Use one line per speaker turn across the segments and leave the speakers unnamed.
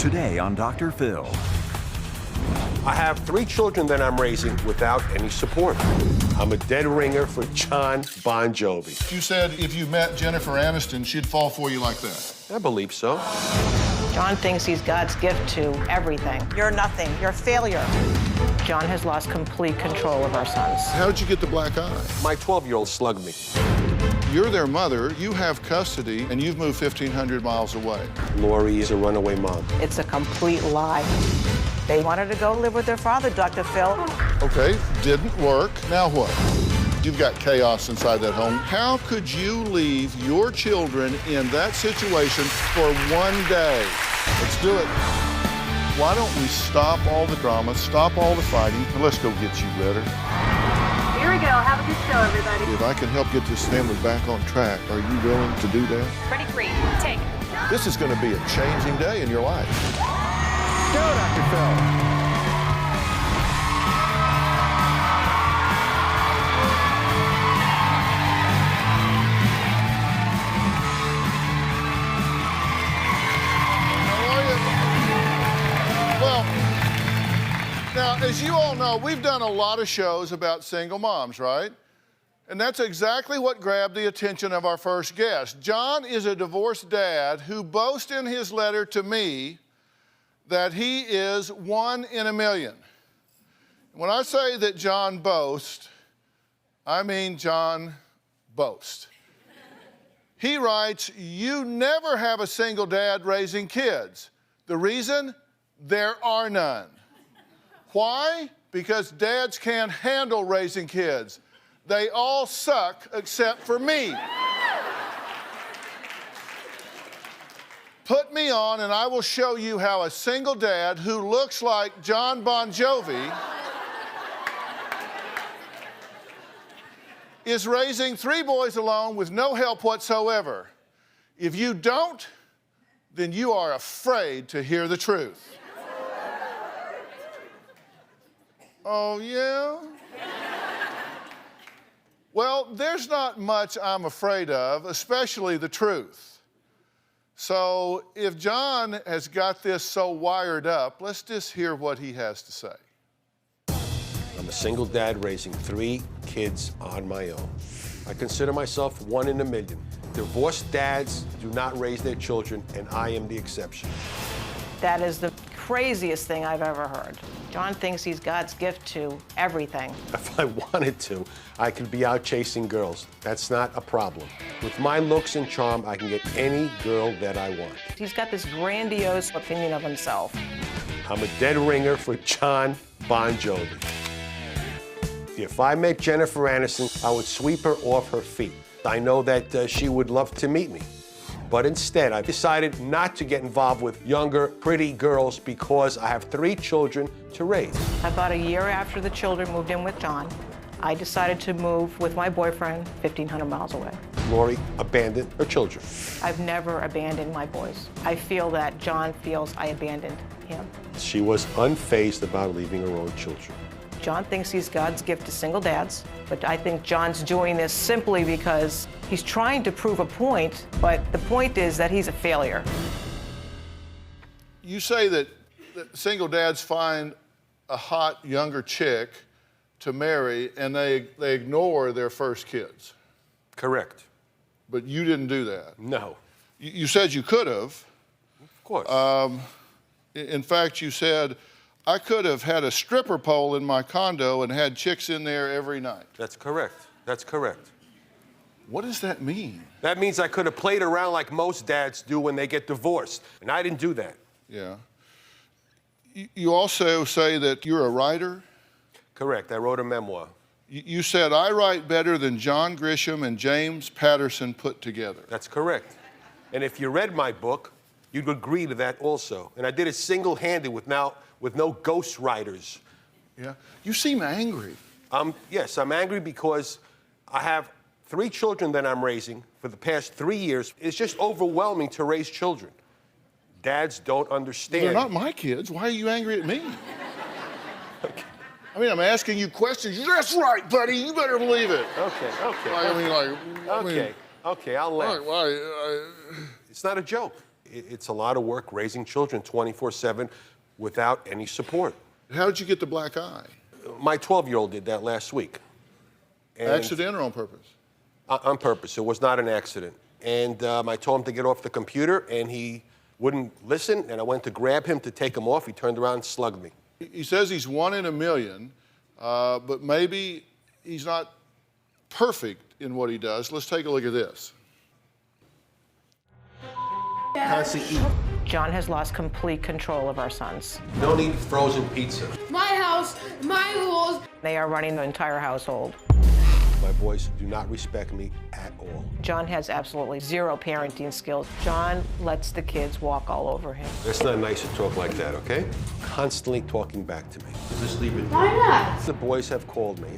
Today on Dr. Phil.
I have 3 children that I'm raising without any support. I'm a dead ringer for John Bon Jovi.
You said if you met Jennifer Aniston, she'd fall for you like that.
I believe so.
John thinks he's God's gift to everything.
You're nothing. You're a failure.
John has lost complete control of our sons.
How did you get the black eye?
My 12-year-old slugged me.
You're their mother, you have custody, and you've moved 1,500 miles away.
Lori is a runaway mom.
It's a complete lie.
They wanted to go live with their father, Dr. Phil.
Okay, didn't work. Now what? You've got chaos inside that home. How could you leave your children in that situation for one day? Let's do it. Why don't we stop all the drama, stop all the fighting, and let's go get you better.
Here we go. Have a good show, everybody.
If I can help get this family back on track, are you willing to do that?
Ready, green. Take.
This is going to be a changing day in your life.
Go, Dr. Phil.
Well, now, as you all know, we've done a lot of shows about single moms, right? And that's exactly what grabbed the attention of our first guest. John is a divorced dad who boasts in his letter to me that he is 1 in a million. When I say that John boasts, I mean John boasts. He writes, "You never have a single dad raising kids. The reason? There are none." Why? Because dads can't handle raising kids. They all suck except for me. Put me on and I will show you how a single dad who looks like John Bon Jovi is raising 3 boys alone with no help whatsoever. If you don't, then you are afraid to hear the truth. Oh, yeah? Well, there's not much I'm afraid of, especially the truth. So if John has got this so wired up, let's just hear what he has to say.
I'm a single dad raising 3 kids on my own. I consider myself 1 in a million. Divorced dads do not raise their children, and I am the exception.
That is the craziest thing I've ever heard. John thinks he's God's gift to everything.
If I wanted to, I could be out chasing girls. That's not a problem. With my looks and charm, I can get any girl that I want.
He's got this grandiose opinion of himself.
I'm a dead ringer for John Bon Jovi. If I met Jennifer Aniston, I would sweep her off her feet. I know that she would love to meet me. But instead, I decided not to get involved with younger, pretty girls because I have 3 children to raise.
About a year after the children moved in with John, I decided to move with my boyfriend 1,500 miles away.
Lori abandoned her children.
I've never abandoned my boys. I feel that John feels I abandoned him.
She was unfazed about leaving her own children.
John thinks he's God's gift to single dads, but I think John's doing this simply because he's trying to prove a point, but the point is that he's a failure.
You say that single dads find a hot younger chick to marry and they ignore their first kids.
Correct.
But you didn't do that.
No.
You said you could have.
Of course.
In fact, you said, I could have had a stripper pole in my condo and had chicks in there every night.
That's correct. That's correct.
What does that mean?
That means I could have played around like most dads do when they get divorced, and I didn't do that.
Yeah. You also say that you're a writer?
Correct. I wrote a memoir.
You said, I write better than John Grisham and James Patterson put together.
That's correct. And if you read my book, you'd agree to that also. And I did it single-handed with no ghost writers.
Yeah. You seem angry.
Yes, I'm angry because I have 3 children that I'm raising for the past 3 years. It's just overwhelming to raise children. Dads don't understand.
They're not my kids. Why are you angry at me?
Okay.
I mean, I'm asking you questions. That's right, buddy. You better believe it.
Okay.
Okay,
Okay, I'll laugh.
Why?
It's not a joke. it's a lot of work raising children 24/7 without any support.
How did you get the black eye?
My 12-year-old did that last week. And
Accident or on purpose?
On purpose. It was not an accident. And I told him to get off the computer, and he wouldn't listen, and I went to grab him to take him off. He turned around and slugged me.
He says he's 1 in a million, but maybe he's not perfect in what he does. Let's take a look at this.
Constantly eat.
John has lost complete control of our sons.
Don't eat frozen pizza.
My house, my rules.
They are running the entire household.
My boys do not respect me at all.
John has absolutely zero parenting skills. John lets the kids walk all over him.
It's not nice to talk like that, okay? Constantly talking back to me. Just leave it.
Why not?
The boys have called me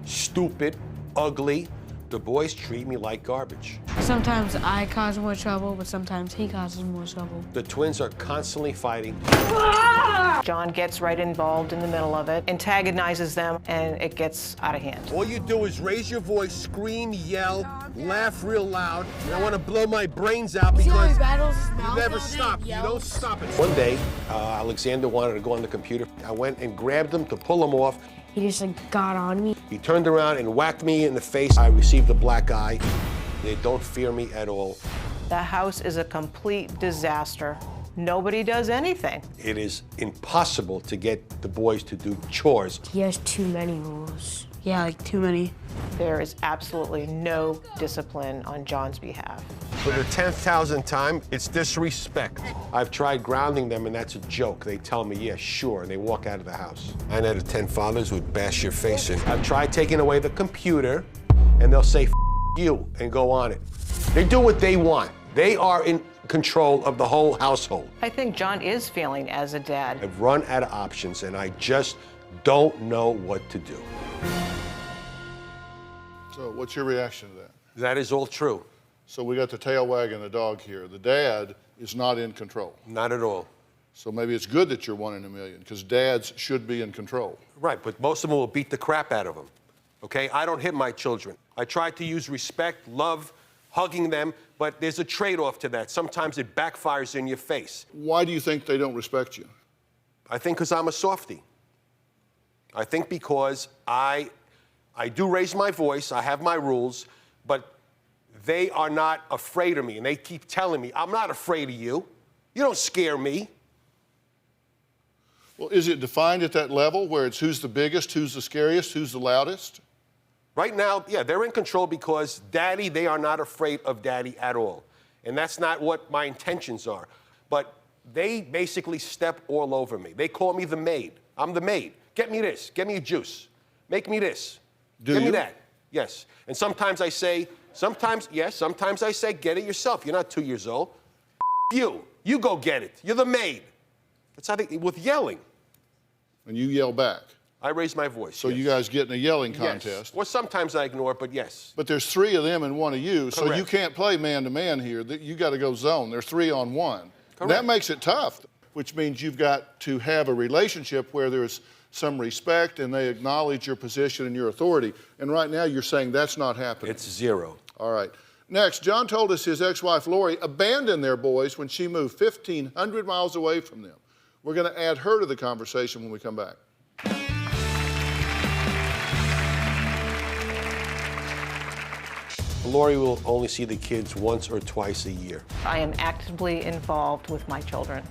stupid, ugly. The boys treat me like garbage.
Sometimes I cause more trouble, but sometimes he causes more trouble.
The twins are constantly fighting.
John gets right involved in the middle of it, antagonizes them, and it gets out of hand.
All you do is raise your voice, scream, yell, laugh real loud, and I want to blow my brains out because you never stop. You don't stop it. One day, Alexander wanted to go on the computer. I went and grabbed him to pull him off.
He just got on me.
He turned around and whacked me in the face. I received a black eye. They don't fear me at all.
The house is a complete disaster. Nobody does anything.
It is impossible to get the boys to do chores.
He has too many rules. Yeah, like too many.
There is absolutely no discipline on John's behalf.
For the 10,000th time, it's disrespect. I've tried grounding them, and that's a joke. They tell me, yeah, sure, and they walk out of the house. 9 out of 10 fathers would bash your face in. I've tried taking away the computer, and they'll say, F you, and go on it. They do what they want. They are in control of the whole household.
I think John is failing as a dad.
I've run out of options, and I just don't know what to do.
So what's your reaction to that?
That is all true.
So we got the tail wagging the dog here. The dad is not in control.
Not at all.
So maybe it's good that you're 1 in a million, because dads should be in control.
Right, but most of them will beat the crap out of them. Okay, I don't hit my children. I try to use respect, love, hugging them, but there's a trade-off to that. Sometimes it backfires in your face.
Why do you think they don't respect you?
I think because I'm a softie. I think because I do raise my voice, I have my rules, but they are not afraid of me, and they keep telling me, I'm not afraid of you. You don't scare me.
Well, is it defined at that level where it's who's the biggest, who's the scariest, who's the loudest?
Right now, yeah, they're in control because Daddy, they are not afraid of Daddy at all. And that's not what my intentions are. But they basically step all over me. They call me the maid. I'm the maid. Get me this. Get me a juice. Make me this. Give me that. Yes. And sometimes I say, yes, sometimes I say, get it yourself. You're not 2 years old. You. You go get it. You're the maid. That's how they, with yelling.
And you yell back.
I raise my voice.
So
yes.
you guys get in a yelling
Yes.
contest.
Or sometimes I ignore it, but yes.
But there's 3 of them and 1 of you, so
Correct.
you can't play man-to-man here. You got to go zone. There's 3 on 1. And that makes it tough, which means you've got to have a relationship where there's some respect and they acknowledge your position and your authority. And right now you're saying that's not happening.
It's 0.
All right. Next, John told us his ex-wife Lori abandoned their boys when she moved 1,500 miles away from them. We're going to add her to the conversation when we come back.
Lori will only see the kids once or twice a year.
I am actively involved with my children.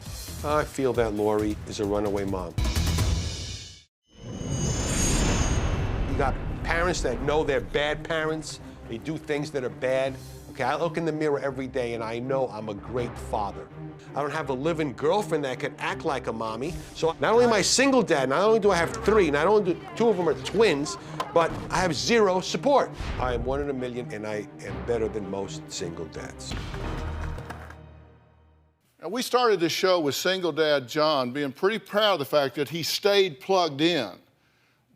I feel that Lori is a runaway mom. You got parents that know they're bad parents. They do things that are bad. Okay, I look in the mirror every day and I know I'm a great father. I don't have a living girlfriend that can act like a mommy. So not only am I a single dad, not only do I have 3, not only do 2 of them are twins, but I have 0 support. I am 1 in a million and I am better than most single dads.
Now, we started this show with single dad John being pretty proud of the fact that he stayed plugged in.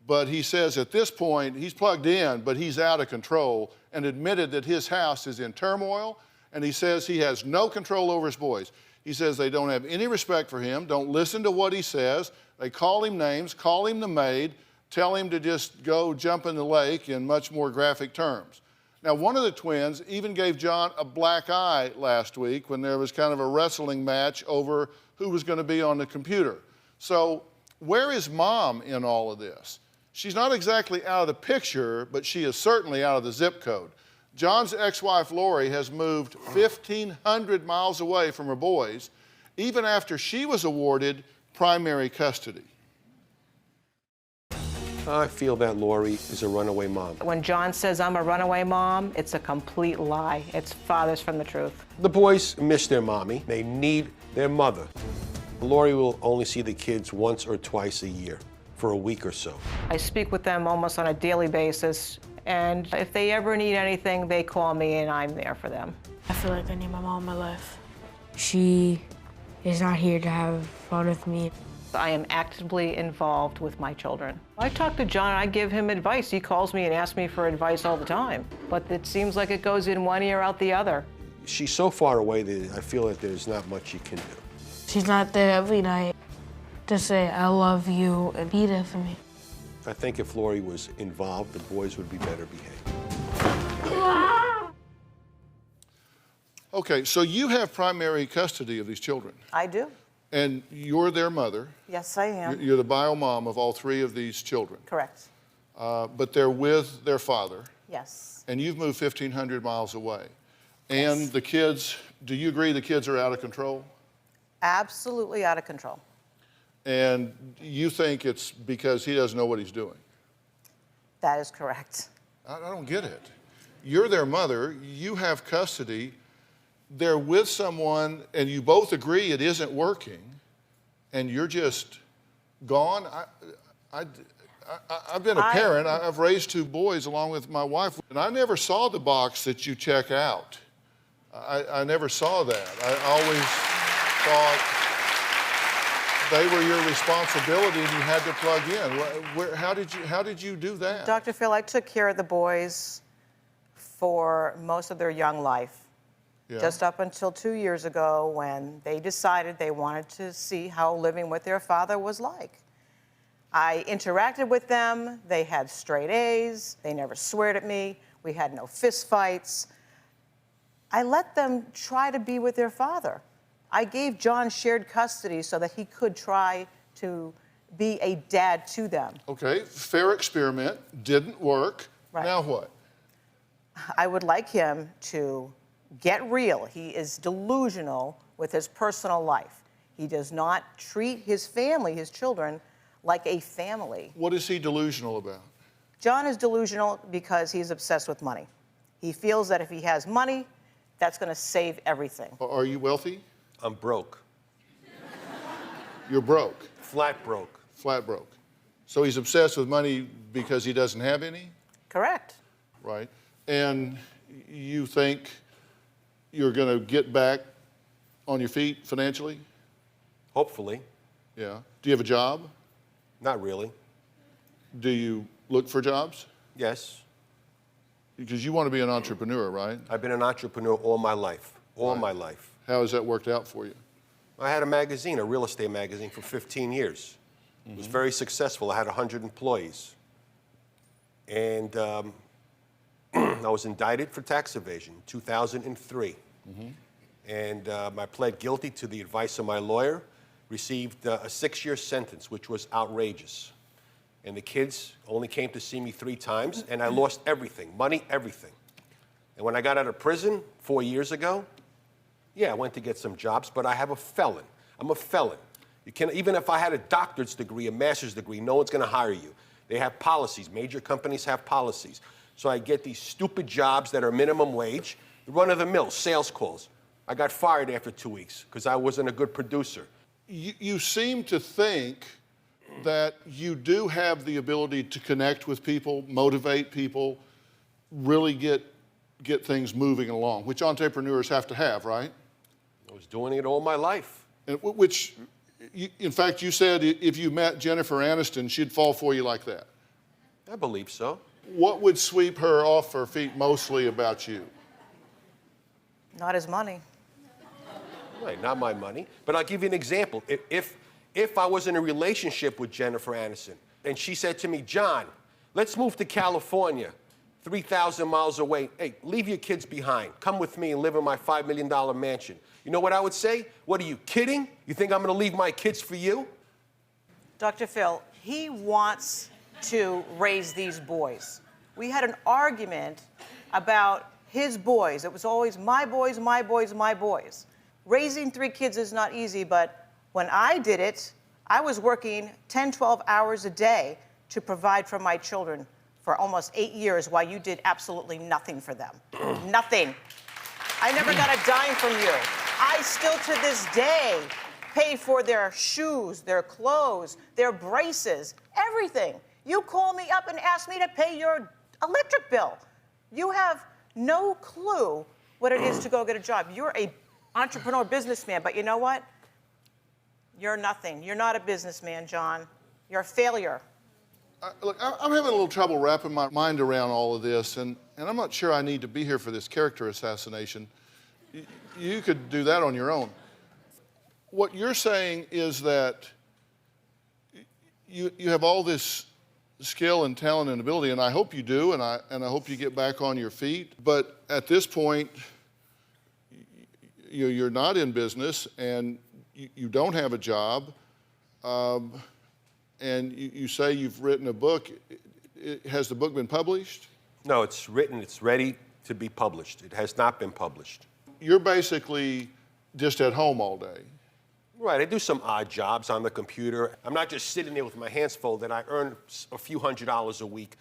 But he says at this point, he's plugged in, but he's out of control, and admitted that his house is in turmoil, and he says he has no control over his boys. He says they don't have any respect for him, don't listen to what he says. They call him names, call him the maid, tell him to just go jump in the lake in much more graphic terms. Now, one of the twins even gave John a black eye last week when there was kind of a wrestling match over who was going to be on the computer. So where is Mom in all of this? She's not exactly out of the picture, but she is certainly out of the zip code. John's ex-wife, Lori, has moved 1,500 miles away from her boys, even after she was awarded primary custody.
I feel that Lori is a runaway mom.
When John says I'm a runaway mom, it's a complete lie. It's farthest from the truth.
The boys miss their mommy. They need their mother. Lori will only see the kids once or twice a year for a week or so.
I speak with them almost on a daily basis, and if they ever need anything, they call me and I'm there for them.
I feel like I need my mom in my life. She is not here to have fun with me.
I am actively involved with my children. I talk to John, I give him advice. He calls me and asks me for advice all the time, but it seems like it goes in one ear out the other.
She's so far away that I feel that there's not much you can do.
She's not there every night to say, I love you and be there for me.
I think if Lori was involved, the boys would be better behaved.
Okay, so you have primary custody of these children,
I do.
and you're their mother.
Yes, I am.
You're the bio mom of all three of these children,
Correct.
but they're with their father,
Yes.
and you've moved 1,500 miles away. And the kids, do you agree the kids are out of control?
Absolutely out of control.
And you think it's because he doesn't know what he's doing?
That is correct.
I don't get it. You're their mother, you have custody, they're with someone, and you both agree it isn't working, and you're just gone. I've been a parent. I've raised two boys along with my wife, and I never saw the box that you check out. I never saw that. I always thought they were your responsibility and you had to plug in. How did you do that?
Dr. Phil, I took care of the boys for most of their young life.
Yeah.
Just up until 2 years ago when they decided they wanted to see how living with their father was like. I interacted with them. They had straight A's. They never sweared at me. We had no fist fights. I let them try to be with their father. I gave John shared custody so that he could try to be a dad to them.
Okay, fair experiment, didn't work.
Right.
Now what?
I would like him to get real. He is delusional with his personal life. He does not treat his family, his children, like a family.
What is he delusional about?
John is delusional because he's obsessed with money. He feels that if he has money, that's going to save everything.
Are you wealthy?
I'm broke.
You're broke.
Flat broke.
Flat broke. So he's obsessed with money because he doesn't have any?
Correct.
Right. And you think you're going to get back on your feet financially?
Hopefully.
Yeah. Do you have a job?
Not really.
Do you look for jobs?
Yes.
Because you want to be an entrepreneur, right?
I've been an entrepreneur all my life. All my life.
How has that worked out for you?
I had a magazine, a real estate magazine, for 15 years. It was very successful. I had 100 employees. And I was indicted for tax evasion in 2003. And I pled guilty to the advice of my lawyer, received a 6-year sentence, which was outrageous. And the kids only came to see me 3 times, and I lost everything, money, everything. And when I got out of prison 4 years ago, yeah, I went to get some jobs, but I have a felon. I'm a felon. You can, even if I had a doctorate degree, a master's degree, no one's gonna hire you. They have policies. Major companies have policies. So I get these stupid jobs that are minimum wage, the run-of-the-mill, sales calls. I got fired after 2 weeks because I wasn't a good producer.
You seem to think that you do have the ability to connect with people, motivate people, really get things moving along, which entrepreneurs have to have, right?
I was doing it all my life.
And which, in fact, you said if you met Jennifer Aniston, she'd fall for you like that.
I believe so.
What would sweep her off her feet mostly about you?
Not his money.
Right, not my money. But I'll give you an example. If I was in a relationship with Jennifer Aniston and she said to me, John, let's move to California 3,000 miles away. Hey, leave your kids behind. Come with me and live in my $5 million mansion. You know what I would say? What, are you kidding? You think I'm gonna leave my kids for you?
Dr. Phil, he wants to raise these boys. We had an argument about his boys. It was always my boys, my boys, my boys. Raising 3 kids is not easy, but when I did it, I was working 10, 12 hours a day to provide for my children for almost 8 years while you did absolutely nothing for them. Nothing. I never got a dime from you. I still to this day pay for their shoes, their clothes, their braces, everything. You call me up and ask me to pay your electric bill. You have no clue what it is to go get a job. You're an entrepreneur businessman, but you know what? You're nothing. You're not a businessman, John. You're a failure.
Look, I'm having a little trouble wrapping my mind around all of this, and I'm not sure I need to be here for this character assassination. You could do that on your own. What you're saying is that you have all this skill and talent and ability, and I hope you do, and I hope you get back on your feet. But at this point, you're not in business, and you don't have a job, and you say you've written a book. Has the book been published?
No, it's written, it's ready to be published. It has not been published.
You're basically just at home all day.
Right, I do some odd jobs on the computer. I'm not just sitting there with my hands folded. I earn a few $100s a week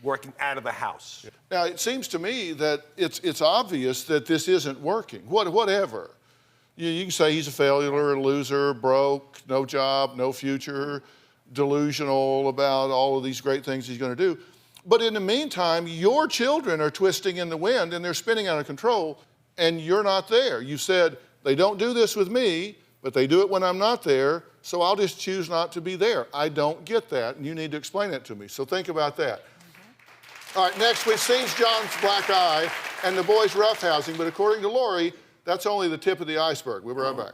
working out of the house.
Now, it seems to me that it's obvious that this isn't working. Whatever. You can say he's a failure, a loser, broke, no job, no future, delusional about all of these great things he's going to do. But in the meantime, your children are twisting in the wind and they're spinning out of control, and you're not there. You said, they don't do this with me, but they do it when I'm not there, so I'll just choose not to be there. I don't get that, and you need to explain it to me. So think about that. All right, next, we've seen John's black eye and the boys' roughhousing, but according to Lori, that's only the tip of the iceberg. We'll be right back.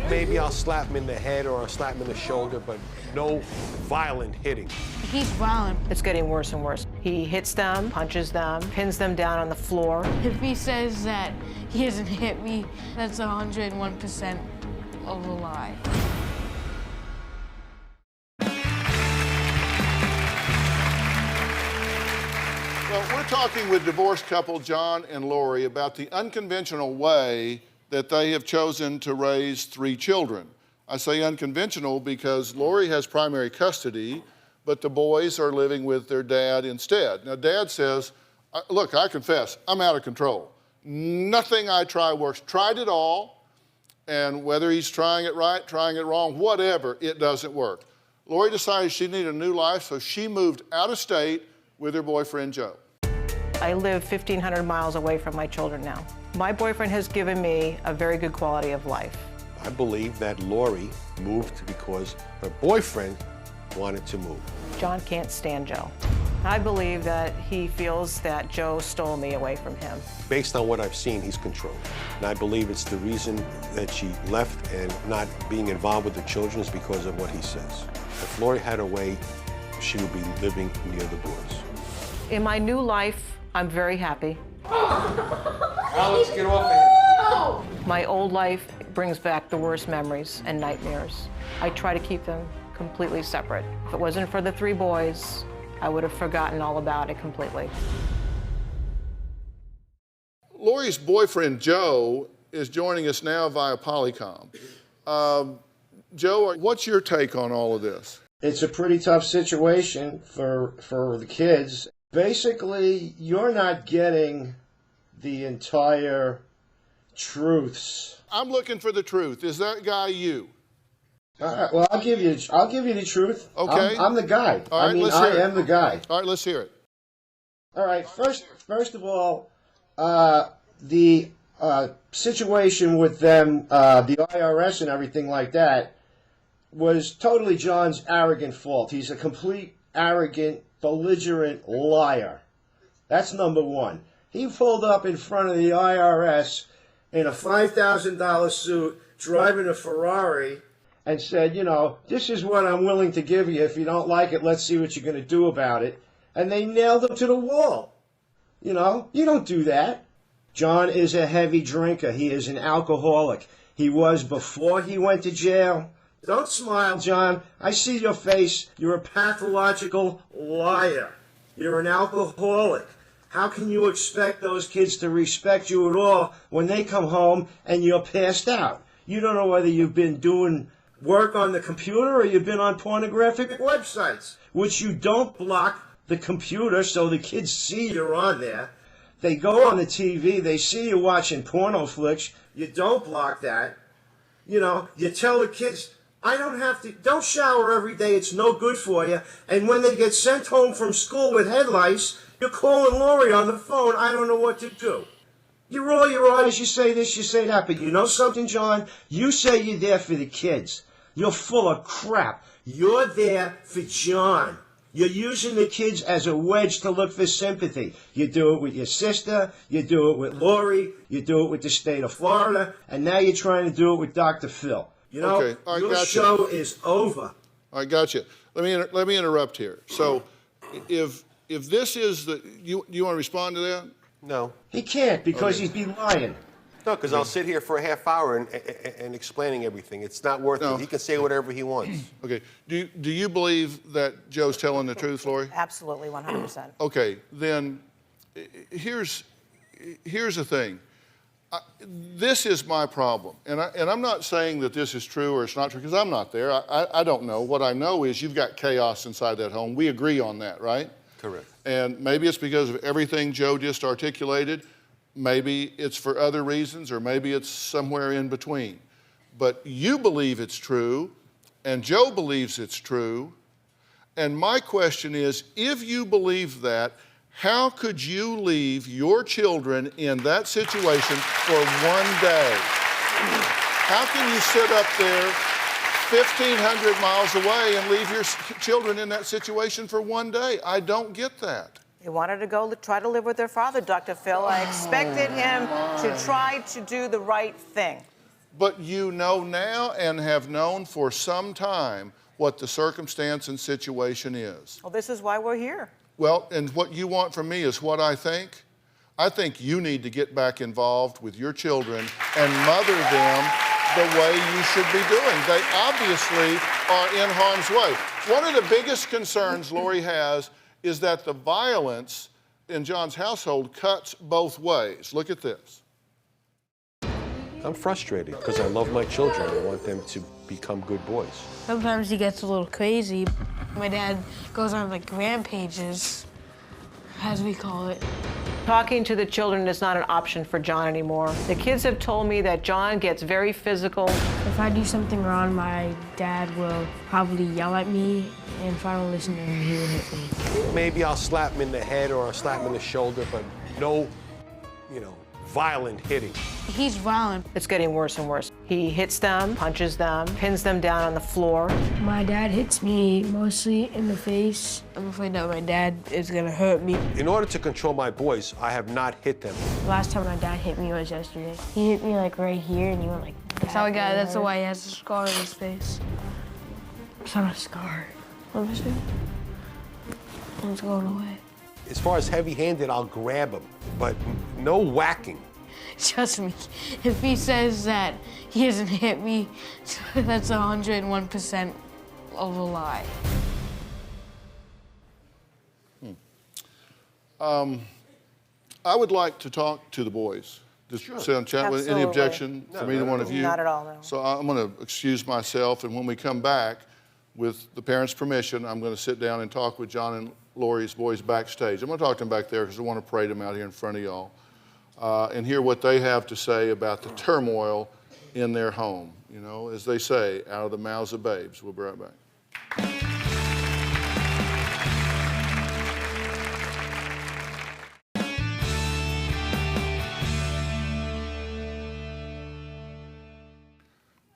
Maybe I'll slap him in the head or I'll slap him in the shoulder, but no violent hitting.
He's violent.
It's getting worse and worse. He hits them, punches them, pins them down on the floor.
If he says that he hasn't hit me, that's 101% of a lie.
Well, we're talking with divorced couple John and Lori about the unconventional way that they have chosen to raise 3 children. I say unconventional because Lori has primary custody, but the boys are living with their dad instead. Now, Dad says, look, I confess, I'm out of control. Nothing I try works. Tried it all, and whether he's trying it right, trying it wrong, whatever, it doesn't work. Lori decided she needed a new life, so she moved out of state with her boyfriend, Joe.
I live 1,500 miles away from my children now. My boyfriend has given me a very good quality of life.
I believe that Lori moved because her boyfriend wanted to move.
John can't stand Joe. I believe that he feels that Joe stole me away from him.
Based on what I've seen, he's controlled. And I believe it's the reason that she left and not being involved with the children is because of what he says. If Lori had a way, she would be living near the boys.
In my new life, I'm very happy.
Alex, get off of here.
My old life brings back the worst memories and nightmares. I try to keep them completely separate. If it wasn't for the 3 boys, I would have forgotten all about it completely.
Lori's boyfriend, Joe, is joining us now via Polycom. Joe, what's your take on all of this?
It's a pretty tough situation for the kids. Basically, you're not getting the entire truths.
I'm looking for the truth. Is that guy you?
All right, well, I'll give you the truth.
Okay.
I'm the guy.
All right, let's
I
hear it.
am the guy.
All right, let's hear it.
All right, first of all, the situation with them, the IRS and everything like that, was totally John's arrogant fault. He's a complete arrogant, belligerent liar. That's number one. He pulled up in front of the IRS in a $5,000 suit, driving a Ferrari, and said, you know, this is what I'm willing to give you. If you don't like it, let's see what you're going to do about it. And they nailed him to the wall. You know, you don't do that. John is a heavy drinker. He is an alcoholic. He was before he went to jail. Don't smile, John. I see your face. You're a pathological liar. You're an alcoholic. How can you expect those kids to respect you at all when they come home and you're passed out? You don't know whether you've been doing work on the computer or you've been on pornographic websites, which you don't block the computer so the kids see you're on there. They go on the TV, they see you watching porno flicks, you don't block that. You know, you tell the kids, don't shower every day, it's no good for you. And when they get sent home from school with head lice, you're calling Lori on the phone, I don't know what to do. You roll your eyes, you say this, you say that, but you know something, John? You say you're there for the kids. You're full of crap. You're there for John. You're using the kids as a wedge to look for sympathy. You do it with your sister, you do it with Lori, you do it with the state of Florida, and now you're trying to do it with Dr. Phil. You know,
Okay. All right,
your
gotcha.
show is over.
All right, gotcha. Let me interrupt here. So, if this is the you want to respond to that?
No.
He can't because he's be lying.
No, because I'll sit here for a half hour and explaining everything. It's not worth
No.
it. He can say whatever he wants.
Okay. Do you believe that Joe's telling the truth, Lori?
Absolutely, 100%.
Okay. Then here's the thing. This is my problem, and I'm not saying that this is true or it's not true because I'm not there. I don't know. What I know is you've got chaos inside that home. We agree on that, right?
Correct.
And maybe it's because of everything Joe just articulated. Maybe it's for other reasons, or maybe it's somewhere in between. But you believe it's true, and Joe believes it's true. And my question is, if you believe that, how could you leave your children in that situation for one day? How can you sit up there 1,500 miles away and leave your children in that situation for one day? I don't get that.
They wanted to go try to live with their father, Dr. Phil. I expected him to try to do the right thing.
But you know now and have known for some time what the circumstance and situation is.
Well, this is why we're here.
Well, and what you want from me is what I think. I think you need to get back involved with your children and mother them the way you should be doing. They obviously are in harm's way. One of the biggest concerns Lori has is that the violence in John's household cuts both ways. Look at this.
I'm frustrated because I love my children. I want them to become good boys.
Sometimes he gets a little crazy. My dad goes on like rampages, as we call it.
Talking to the children is not an option for John anymore. The kids have told me that John gets very physical.
If I do something wrong, my dad will probably yell at me, and if I don't listen to him, he will hit me.
Maybe I'll slap him in the head or I'll slap him in the shoulder, but no, violent hitting.
He's violent.
It's getting worse and worse. He hits them, punches them, pins them down on the floor.
My dad hits me mostly in the face. I'm afraid that my dad is gonna hurt me.
In order to control my boys, I have not hit them.
The last time my dad hit me was yesterday. He hit me like right here, and he went like that. That's how he got it. That's why he has a scar on his face. It's not a scar. Let me see. It's going away.
As far as heavy-handed, I'll grab him, but no whacking.
Trust me, if he says that he hasn't hit me, that's 101% of a lie.
I would like to talk to the boys. Just sit and chat with any
Absolutely.
objection from either one of you?
Not at all, no.
So I'm going to excuse myself, and when we come back, with the parents' permission, I'm going to sit down and talk with John and Lori's boys backstage. I'm going to talk to them back there because I want to parade them out here in front of y'all and hear what they have to say about the turmoil in their home. You know, as they say, out of the mouths of babes. We'll be right back.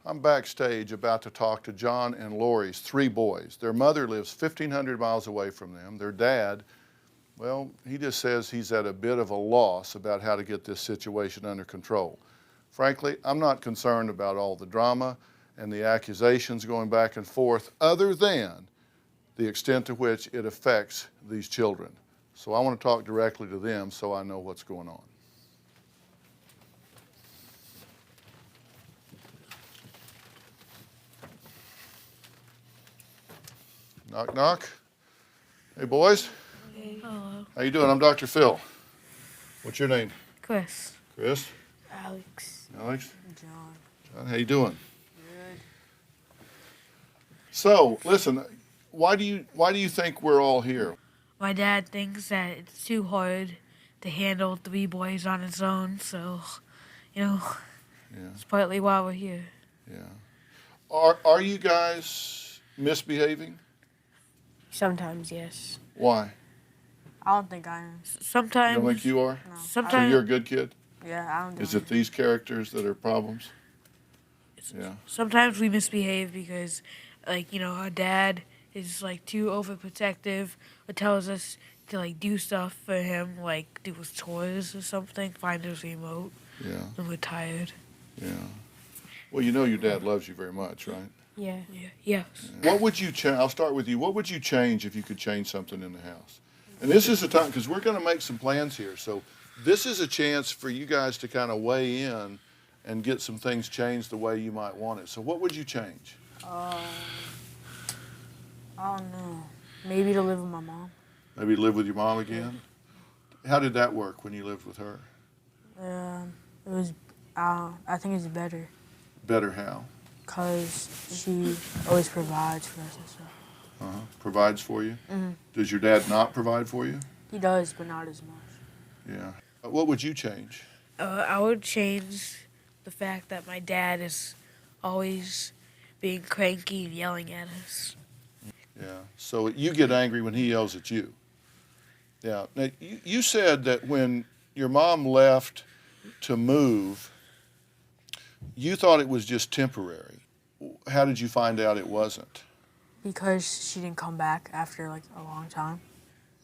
I'm backstage about to talk to John and Lori's 3 boys. Their mother lives 1,500 miles away from them. Their dad, well, he just says he's at a bit of a loss about how to get this situation under control. Frankly, I'm not concerned about all the drama, and the accusations going back and forth, other than the extent to which it affects these children. So I want to talk directly to them so I know what's going on. Knock, knock. Hey, boys.
Hello.
How you doing? I'm Dr. Phil. What's your name?
Chris.
Chris?
Alex.
Alex?
John.
John, how you doing? Good. So, listen, why do you think we're all here?
My dad thinks that it's too hard to handle 3 boys on its own, so, it's partly why we're here.
Yeah. Are you guys misbehaving?
Sometimes, yes.
Why?
I don't think I am.
Sometimes.
You don't think you are?
No.
So
Sometimes.
you're a good kid?
Yeah, I don't do
Is it these characters that are problems? Yeah.
Sometimes we misbehave because, our dad is, too overprotective or tells us to, do stuff for him, like do his chores or something, find his remote.
Yeah.
When we're tired.
Yeah. Well, you know your dad loves you very much, right?
Yeah.
Yes.
What would you change? I'll start with you. What would you change if you could change something in the house? And this is the time, because we're going to make some plans here. So this is a chance for you guys to kind of weigh in and get some things changed the way you might want it. So what would you change?
I don't know. Maybe to live with my mom.
Maybe live with your mom again? How did that work when you lived with her?
It was, I think it's better.
Better how?
Because she always provides for us and stuff.
Uh-huh. Provides for you?
Mm-hmm.
Does your dad not provide for you?
He does, but not as much.
Yeah. What would you change?
I would change the fact that my dad is always being cranky and yelling at us.
Yeah. So you get angry when he yells at you. Yeah. Now, you said that when your mom left to move, you thought it was just temporary. How did you find out it wasn't?
Because she didn't come back after, a long time.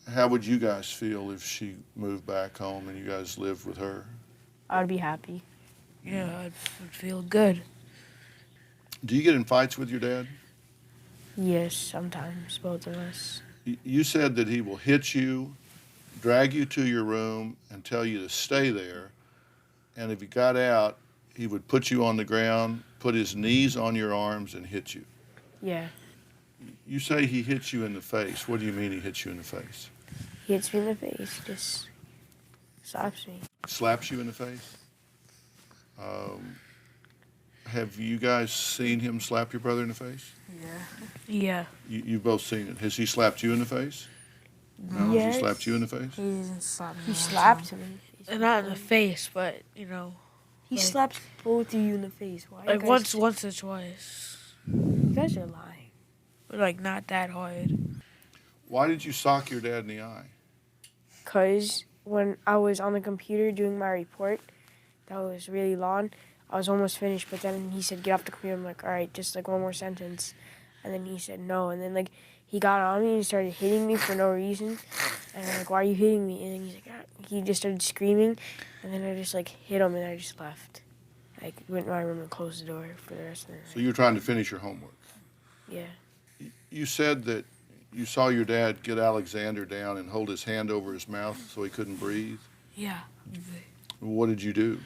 How would you guys feel if she moved back home and you guys lived with her?
I'd be happy.
Yeah, I'd feel good.
Do you get in fights with your dad?
Yes, sometimes, both of us.
You said that he will hit you, drag you to your room, and tell you to stay there. And if you got out, he would put you on the ground, put his knees on your arms, and hit you.
Yeah.
You say he hits you in the face. What do you mean he hits you in the face?
He hits me in the face, just slaps me.
Slaps you in the face? Have you guys seen him slap your brother in the face?
Yeah.
You've both seen it. Has he slapped you in the face? No?
Yes.
Has he slapped you in the face?
He doesn't slap me. He slapped him in the face.
Not in the face, but,
He slapped both of you in the face. Why?
like once or twice.
You guys are lying.
But, not that hard.
Why did you sock your dad in the eye?
Because when I was on the computer doing my report, that was really long. I was almost finished, but then he said, get off the computer. I'm like, all right, just one more sentence. And then he said no. And then he got on me and started hitting me for no reason. And I'm like, why are you hitting me? And then he's like, he just started screaming. And then I just hit him and I just left. Went in my room and closed the door for the rest of the night.
So you were trying to finish your homework.
Yeah.
You said that you saw your dad get Alexander down and hold his hand over his mouth so he couldn't breathe.
Yeah.
What did you do?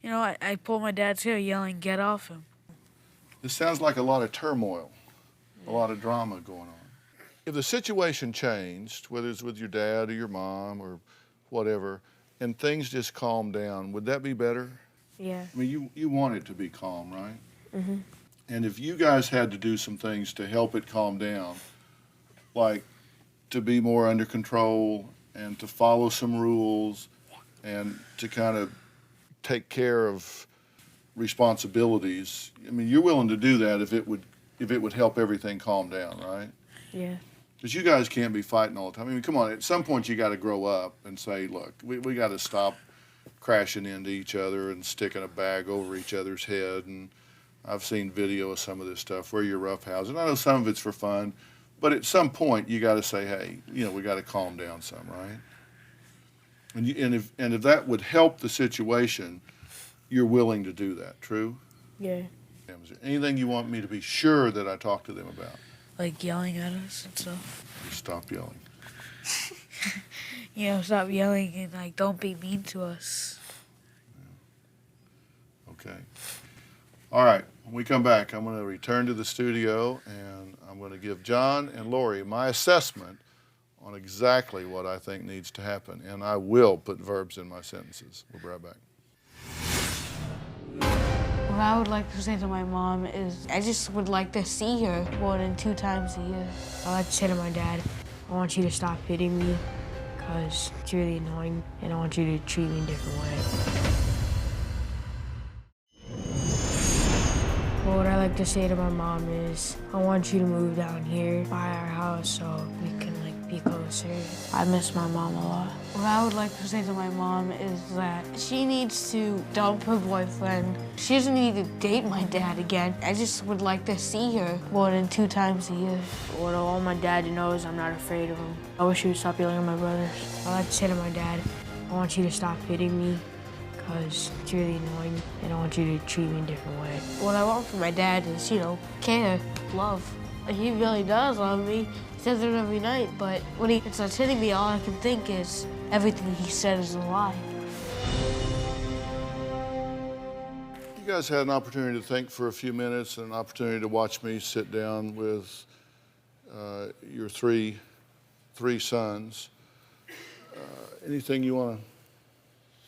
I pulled my dad's hair yelling, get off him.
This sounds like a lot of turmoil, a lot of drama going on. If the situation changed, whether it's with your dad or your mom or whatever, and things just calmed down, would that be better?
Yeah.
I mean, you want it to be calm, right?
Mm-hmm.
And if you guys had to do some things to help it calm down, like to be more under control and to follow some rules and to kind of take care of responsibilities, I mean, you're willing to do that if it would help everything calm down, right?
Yeah.
Because you guys can't be fighting all the time. I mean, come on, at some point you got to grow up and say, look, we got to stop crashing into each other and sticking a bag over each other's head. And I've seen video of some of this stuff where you're roughhousing. I know some of it's for fun, but at some point you got to say, hey, we got to calm down some, right? And if that would help the situation, you're willing to do that. True?
Yeah.
Is there anything you want me to be sure that I talk to them about?
Like yelling at us and stuff.
Just stop yelling.
Stop yelling and like don't be mean to us.
Okay. All right. When we come back, I'm going to return to the studio and I'm going to give John and Lori my assessment on exactly what I think needs to happen. And I will put verbs in my sentences. We'll be right back.
What I would like to say to my mom is I just would like to see her more than 2 times a year.
I like to say to my dad, I want you to stop hitting me because it's really annoying and I want you to treat me a different way. What I like to say to my mom is, I want you to move down here by our house so we can be closer. I miss my mom a lot.
What I would like to say to my mom is that she needs to dump her boyfriend. She doesn't need to date my dad again. I just would like to see her more than 2 times a year.
What I want my dad to know is I'm not afraid of him. I wish he would stop yelling at my brothers. I like to say to my dad, I want you to stop hitting me because it's really annoying and I want you to treat me a different way.
What I want from my dad is, care, love. He really does love me. He says it every night, but when he starts hitting me, all I can think is everything he said is a lie.
You guys had an opportunity to think for a few minutes and an opportunity to watch me sit down with your three sons. Anything you want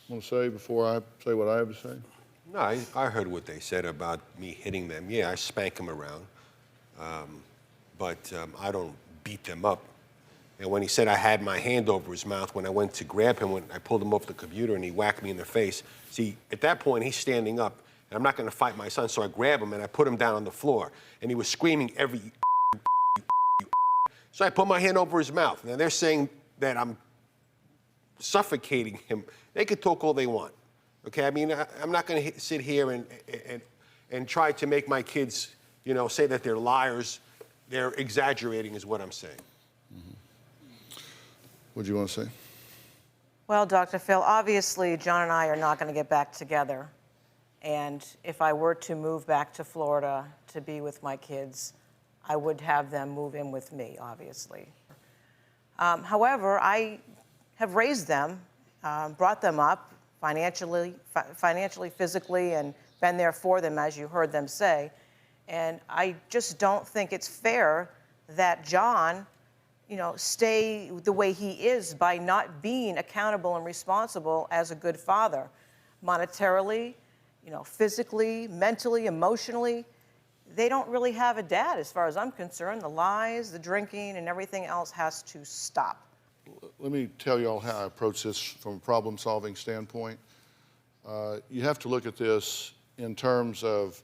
to say before I say what I have to say?
No, I heard what they said about me hitting them. Yeah, I spank them around, but I don't beat them up. And when he said I had my hand over his mouth, when I went to grab him, when I pulled him off the computer and he whacked me in the face, see, at that point, he's standing up, and I'm not going to fight my son, so I grab him and I put him down on the floor, and he was screaming every so I put my hand over his mouth. Now, they're saying that I'm suffocating him. They could talk all they want, okay? I mean, I'm not going to sit here and try to make my kids, say that they're liars. They're exaggerating is what I'm saying.
Mm-hmm. What do you want to say?
Well, Dr. Phil, obviously, John and I are not going to get back together. And if I were to move back to Florida to be with my kids, I would have them move in with me, obviously. However, I have raised them, brought them up financially, physically, and been there for them, as you heard them say. And I just don't think it's fair that John, stay the way he is by not being accountable and responsible as a good father, monetarily, physically, mentally, emotionally. They don't really have a dad, as far as I'm concerned. The lies, the drinking, and everything else has to stop.
Let me tell you all how I approach this from a problem-solving standpoint. You have to look at this in terms of,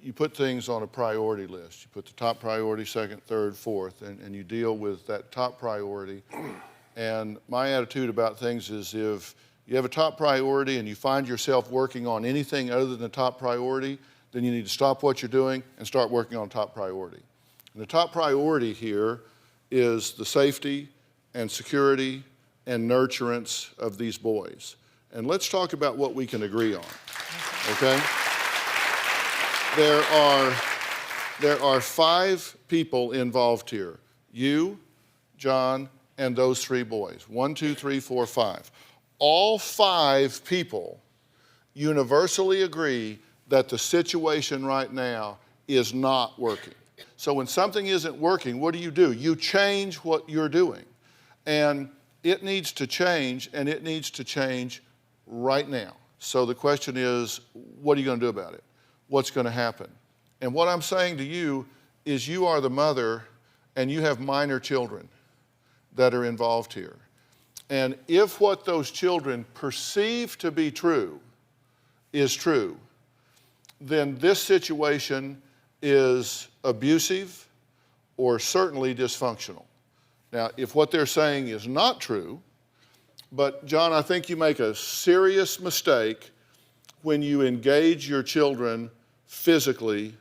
you put things on a priority list. You put the top priority, second, third, fourth, and you deal with that top priority. And my attitude about things is if you have a top priority and you find yourself working on anything other than the top priority, then you need to stop what you're doing and start working on top priority. And the top priority here is the safety and security and nurturance of these boys. And let's talk about what we can agree on, okay? There are 5 people involved here. You, John, and those 3 boys. 1, 2, 3, 4, 5. All 5 people universally agree that the situation right now is not working. So when something isn't working, what do? You change what you're doing. And it needs to change, and it needs to change right now. So the question is, what are you going to do about it? What's going to happen? And what I'm saying to you is you are the mother, and you have minor children that are involved here. And if what those children perceive to be true is true, then this situation is abusive or certainly dysfunctional. Now, if what they're saying is not true, but John, I think you make a serious mistake when you engage your children physically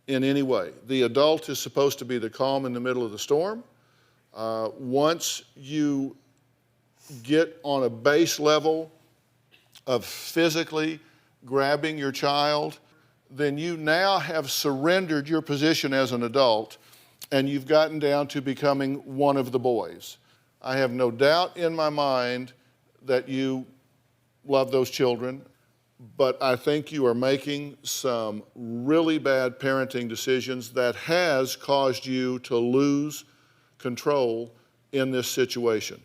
in any way. The adult is supposed to be the calm in the middle of the storm. Once you get on a base level of physically grabbing your child, then you now have surrendered your position as an adult and you've gotten down to becoming one of the boys. I have no doubt in my mind that you love those children, but I think you are making some really bad parenting decisions that has caused you to lose control in this situation.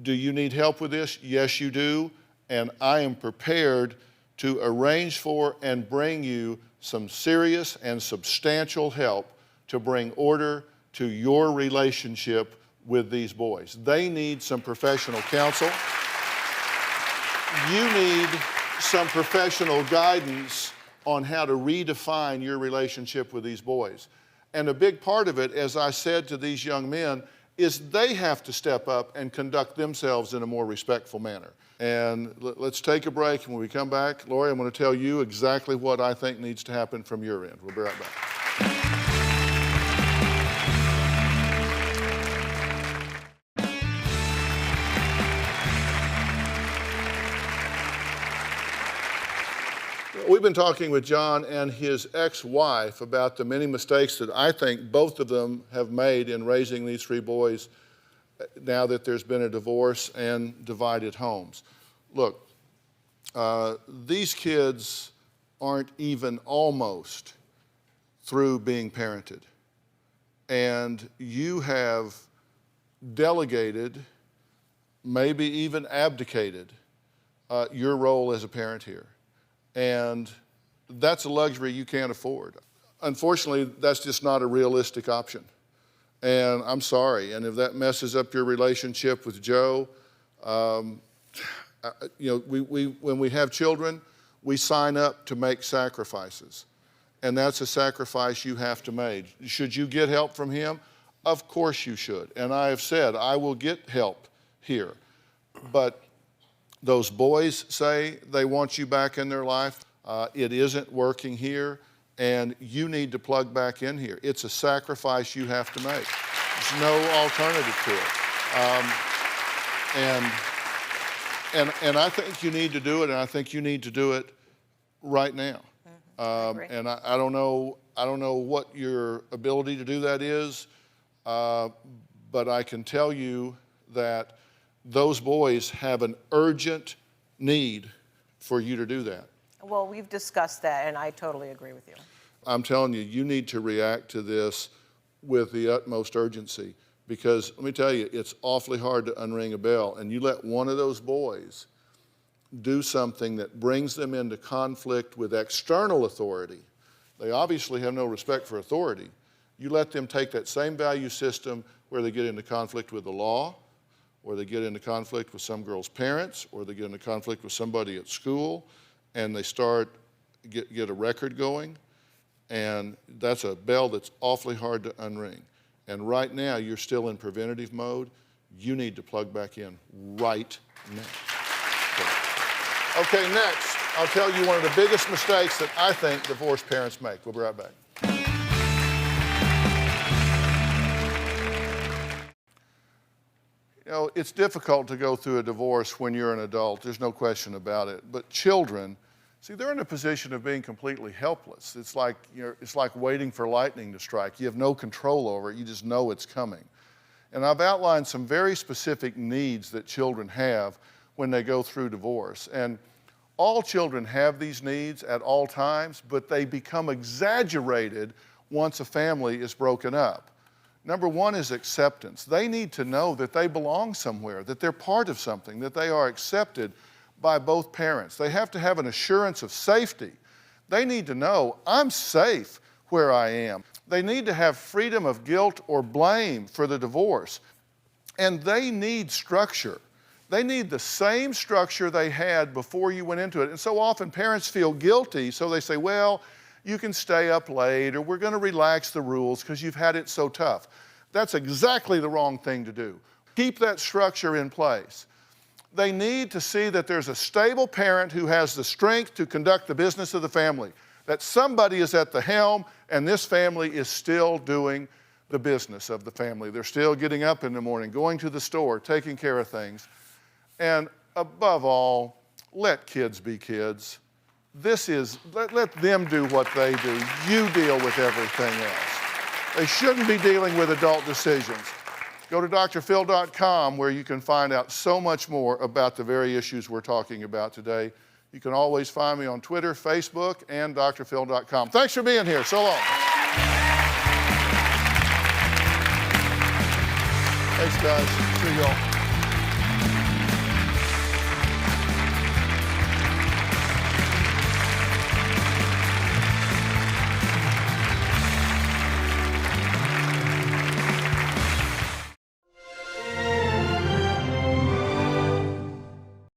Do you need help with this? Yes, you do, and I am prepared to arrange for and bring you some serious and substantial help to bring order to your relationship with these boys. They need some professional counsel. You need some professional guidance on how to redefine your relationship with these boys. And a big part of it, as I said to these young men, is they have to step up and conduct themselves in a more respectful manner. And let's take a break, and when we come back, Lori, I'm going to tell you exactly what I think needs to happen from your end. We'll be right back. We've been talking with John and his ex-wife about the many mistakes that I think both of them have made in raising these three boys now that there's been a divorce and divided homes. Look, these kids aren't even almost through being parented. And you have delegated, maybe even abdicated, your role as a parent here. And that's a luxury you can't afford. Unfortunately, that's just not a realistic option. And I'm sorry, and if that messes up your relationship with Joe, when we have children, we sign up to make sacrifices. And that's a sacrifice you have to make. Should you get help from him? Of course you should. And I have said, I will get help here. But those boys say they want you back in their life. It isn't working here, and you need to plug back in here. It's a sacrifice you have to make. There's no alternative to it. And I think you need to do it, and I think you need to do it right now. And I don't know what your ability to do that is, but I can tell you that those boys have an urgent need for you to do that.
Well, we've discussed that, and I totally agree with you.
I'm telling you, you need to react to this with the utmost urgency, because let me tell you, it's awfully hard to unring a bell, and you let one of those boys do something that brings them into conflict with external authority. They obviously have no respect for authority. You let them take that same value system where they get into conflict with the law, or they get into conflict with some girl's parents, or they get into conflict with somebody at school, and they get a record going, and that's a bell that's awfully hard to unring. And right now, you're still in preventative mode. You need to plug back in right now. Okay, next, I'll tell you one of the biggest mistakes that I think divorced parents make. We'll be right back. You know, it's difficult to go through a divorce when you're an adult. There's no question about it. But children, see, they're in a position of being completely helpless. It's like waiting for lightning to strike. You have no control over it. You just know it's coming. And I've outlined some very specific needs that children have when they go through divorce. And all children have these needs at all times, but they become exaggerated once a family is broken up. Number one is acceptance. They need to know that they belong somewhere, that they're part of something, that they are accepted by both parents. They have to have an assurance of safety. They need to know, I'm safe where I am. They need to have freedom of guilt or blame for the divorce. And they need structure. They need the same structure they had before you went into it. And so often parents feel guilty, so they say, well, you can stay up late, or we're going to relax the rules because you've had it so tough. That's exactly the wrong thing to do. Keep that structure in place. They need to see that there's a stable parent who has the strength to conduct the business of the family, that somebody is at the helm and this family is still doing the business of the family. They're still getting up in the morning, going to the store, taking care of things. And above all, let kids be kids. let them do what they do. You deal with everything else. They shouldn't be dealing with adult decisions. Go to drphil.com where you can find out so much more about the very issues we're talking about today. You can always find me on Twitter, Facebook, and drphil.com. Thanks for being here. So long. Thanks, guys. See y'all.